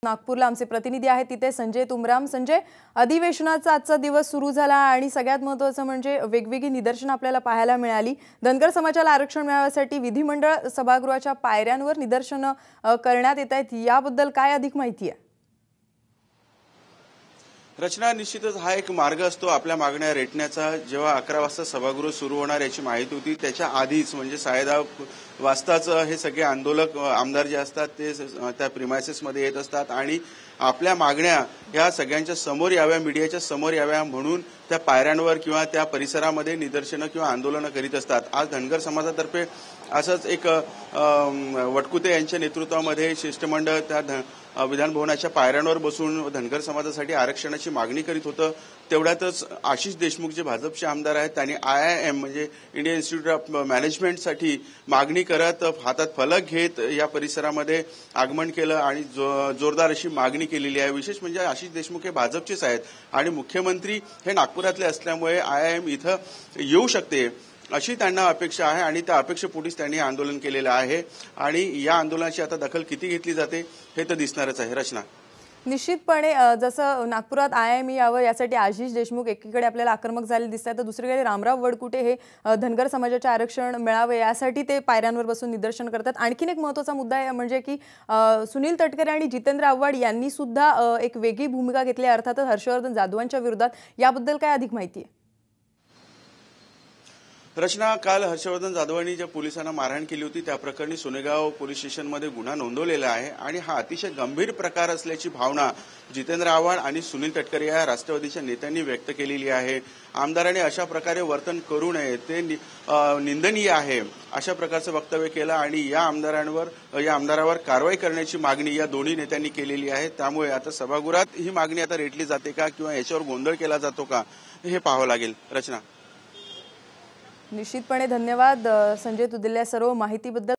नागपूरला आमचे प्रतिनिधी आहेत तिथे संजय तुमराम। संजय, अधिवेशनाचा आजचा दिवस सुरू झाला आणि सगळ्यात महत्त्वाचं म्हणजे वेगवेगळी निदर्शनं आपल्याला पाहायला मिळाली। धनगर समाजाला आरक्षण मिळाव्यासाठी विधिमंडळ सभागृहाच्या पायऱ्यांवर निदर्शनं करण्यात येत आहेत, याबद्दल काय अधिक माहिती आहे? रचना, निश्चितच हा एक मार्ग असतो आपल्या मागण्या रेटण्याचा। जेव्हा 11 वाजता सभागृह सुरू होणार याची माहिती होती, त्याच्या आधीच म्हणजे 10:30 वाजताच हे सगळे आंदोलक आमदार जे असतात ते त्या प्रिमायसेसमध्ये येत असतात आणि आपल्या मागण्या या सगळ्यांच्या समोर याव्या, मीडियाच्या समोर याव्या म्हणून त्या पायऱ्यांवर किंवा त्या परिसरामध्ये निदर्शनं किंवा आंदोलनं करीत असतात। आज धनगर समाजातर्फे असंच एक वटकुते यांच्या नेतृत्वामध्ये शिष्टमंडळ त्या विधान भवनाच्या पायऱ्यांवर बसून धनगर समाजासाठी आरक्षणाची मागणी करीत होतं। तेवढ्यातच आशिष देशमुख जे भाजपचे आमदार आहेत त्यांनी IIM म्हणजे इंडियन इन्स्टिट्यूट ऑफ मॅनेजमेंटसाठी मागणी करत हातात फलक घेत या परिसरामध्ये आगमन केलं आणि जोरदार अशी मागणी केलेली आहे। विशेष म्हणजे आशिष देशमुख हे भाजपचेच आहेत आणि मुख्यमंत्री हे नागपुरातले असल्यामुळे IIM इथं येऊ शकते अशी त्यांना अपेक्षा आहे आणि त्या अपेक्षेपोटीच त्यांनी आंदोलन केलेलं आहे आणि या आंदोलनाची आता दखल किती घेतली जाते हे तर दिसणारच आहे। रचना, निश्चितपणे जसं नागपुरात IIM यावं यासाठी आशिष देशमुख एकीकडे आपल्याला आक्रमक झाले दिसतात, तर दुसरीकडे रामराव वडकुटे हे धनगर समाजाचे आरक्षण मिळावे यासाठी ते पायऱ्यांवर बसून निदर्शन करतात। आणखीन एक महत्त्वाचा मुद्दा आहे म्हणजे की सुनील तटकरे आणि जितेंद्र आव्हाड यांनी सुद्धा एक वेगळी भूमिका घेतली, अर्थातच हर्षवर्धन जाधवांच्या विरोधात। याबद्दल काय अधिक माहिती आहे? रचना, काल हर्षवर्धन जाधवांनी ज्या पोलिसांना मारहाण केली होती त्या प्रकरणी सोनेगाव पोलीस स्टेशनमध्ये गुन्हा नोंदवलेला आहे आणि हा अतिशय गंभीर प्रकार असल्याची भावना जितेंद्र आव्हाड आणि सुनील तटकरे या राष्ट्रवादीच्या नेत्यांनी व्यक्त केलेली आहे। आमदारांनी अशा प्रकारे वर्तन करू नये, ते निंदनीय आहे अशा प्रकारचं वक्तव्य केलं आणि या आमदारावर कारवाई करण्याची मागणी या दोन्ही नेत्यांनी केलेली आहे। त्यामुळे आता सभागृहात ही मागणी आता रेटली जाते का किंवा याच्यावर गोंधळ केला जातो का हे पाहावं लागेल। रचना, निश्चितपणे धन्यवाद संजय, तू दिलेल्या सर्व माहितीबद्दल।